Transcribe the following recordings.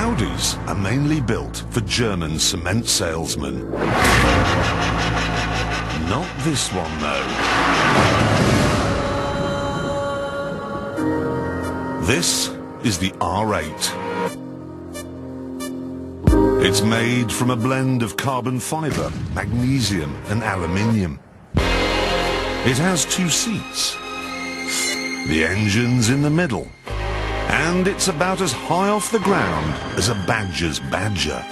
Audis are mainly built for German cement salesmen. Not this one, though. This is the R8. It's made from a blend of carbon fibre, magnesium and aluminium. It has 2 seats. The engine's in the middle. And it's about as high off the ground as a badger's badger.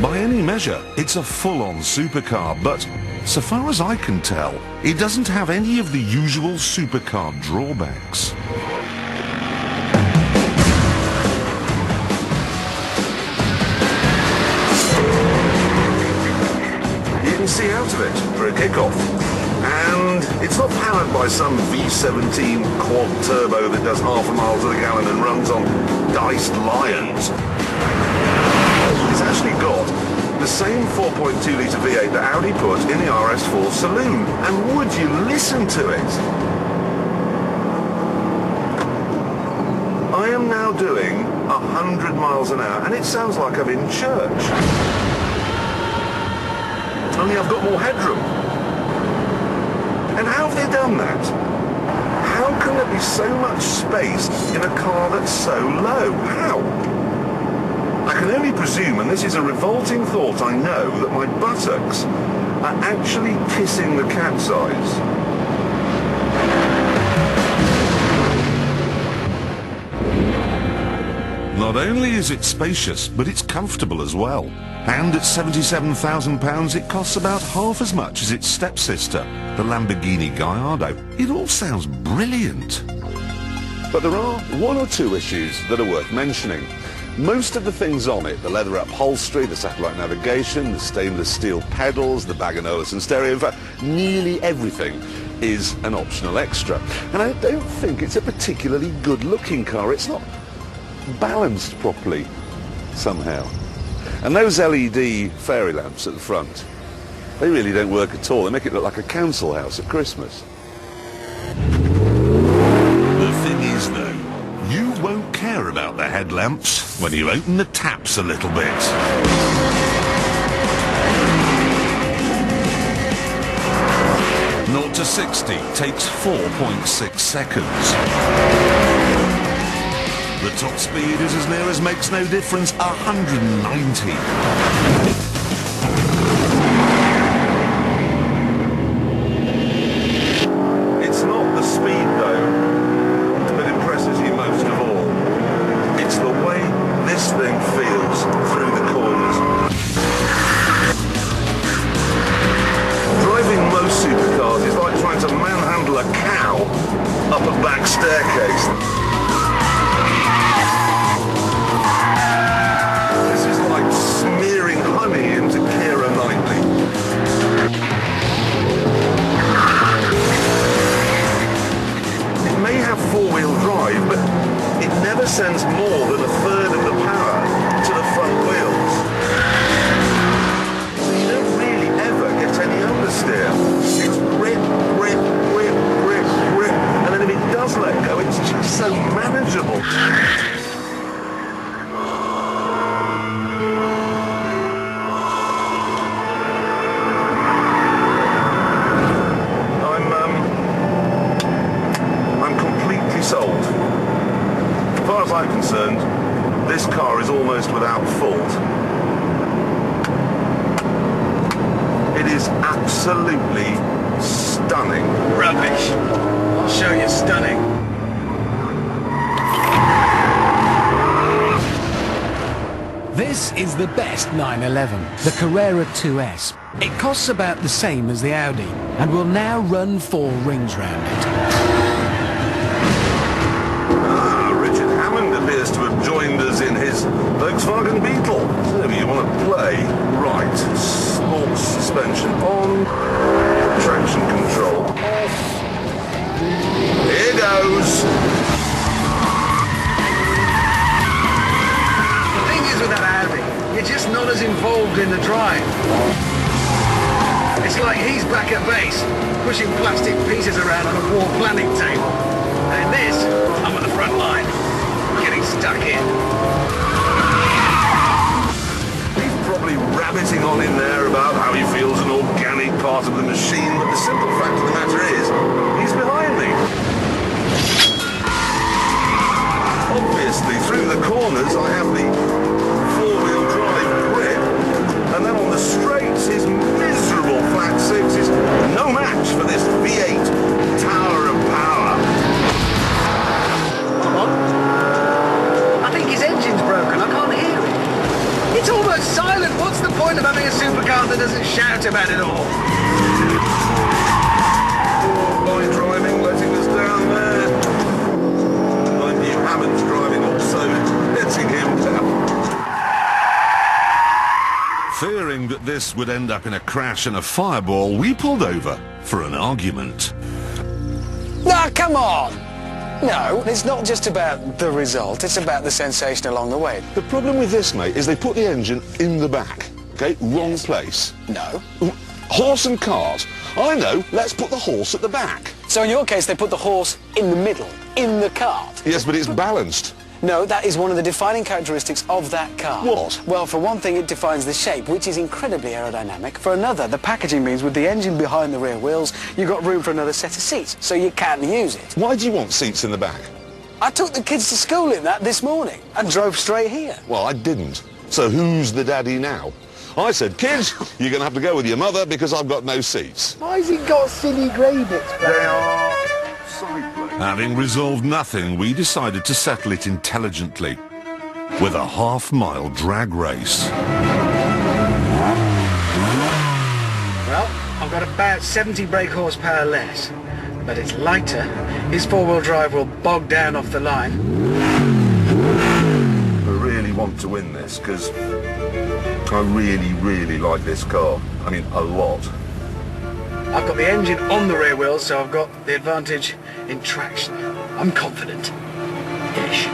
By any measure, it's a full-on supercar, but so far as I can tell, it doesn't have any of the usual supercar drawbacks. You can see out of it for a kick-off. And it's not powered by some V17 quad turbo that does half a mile to the gallon and runs on diced lions. It's actually got the same 4.2 litre V8 that Audi put in the RS4 saloon. And would you listen to it? I am now doing 100 miles an hour and it sounds like I'm in church. Only I've got more headroom. And how have they done that? How can there be so much space in a car that's so low? How? I can only presume, and this is a revolting thought, I know, that my buttocks are actually kissing the capsize. Not only is it spacious, but it's comfortable as well. And at £77,000, it costs about half as much as its stepsister, the Lamborghini Gallardo. It all sounds brilliant. But there are 1 or 2 issues that are worth mentioning. Most of the things on it, the leather upholstery, the satellite navigation, the stainless steel pedals, the Bang & Olufsen stereo, in fact, nearly everything is an optional extra. And I don't think it's a particularly good-looking car. It's not balanced properly, somehow. And those LED fairy lamps at the front, they really don't work at all. They make it look like a council house at Christmas. The thing is, though, you won't care about the headlamps when you open the taps a little bit. 0 to 60 takes 4.6 seconds. The top speed is as near as makes no difference, 190. It's not the speed, though, that impresses you most of all. It's the way this thing feels through the corners. Driving most supercars is like trying to manhandle a cow up a back staircase. Smearing honey into carrera nightly. It may have 4-wheel drive, but it never sends more than 1/3 of the power to the front wheels. You don't really ever get any understeer. It's grip, grip, grip, grip, grip, and then if it does let go, it's just so manageable. Sold. As far as I'm concerned, this car is almost without fault. It is absolutely stunning. Rubbish. I'll show you stunning. This is the best 911, the Carrera 2S. It costs about the same as the Audi and will now run 4 rings round it. Appears to have joined us in his Volkswagen Beetle. So you want to play? Right. Sports suspension on. Traction control off. Here goes. The thing is with that Audi, you're just not as involved in the drive. It's like he's back at base, pushing plastic pieces around on a war planning table. And in this, I'm at the front line. Getting stuck in. part of the machine, but the simple fact of the matter is, he's behind me. Obviously, through the corners, I have the four-wheel drive grip, and then on the straights, his miserable flat six is no match for this V8 tower of power. Come on. I think his engine's broken. I can't hear it. It's almost silent. What's the point of having a supercar that doesn't shout about it all? Poor boy driving, letting us down there. I knew Hammond's driving also, letting him down. Fearing that this would end up in a crash and a fireball, we pulled over for an argument. No, come on! No, it's not just about the result, it's about the sensation along the way. The problem with this, mate, is they put the engine in the back, okay? Wrong place. No. Horse and cart. I know, let's put the horse at the back. So in your case, they put the horse in the middle, in the cart. Yes, but it's balanced. No, that is one of the defining characteristics of that car. What? Well, for one thing, it defines the shape, which is incredibly aerodynamic. For another, the packaging means with the engine behind the rear wheels, you've got room for another set of seats, so you can use it. Why do you want seats in the back? I took the kids to school in that this morning and drove straight here. Well, I didn't. So who's the daddy now? I said, kids, you're going to have to go with your mother because I've got no seats. Why's he got silly grey bits back? They are side plates. Having resolved nothing, we decided to settle it intelligently with a half-mile drag race. Well, I've got about 70 brake horsepower less, but it's lighter. His four-wheel drive will bog down off the line. I really want to win this because I really like this car. I mean, a lot. I've got the engine on the rear wheels, so I've got the advantage in traction. I'm confident. Ish.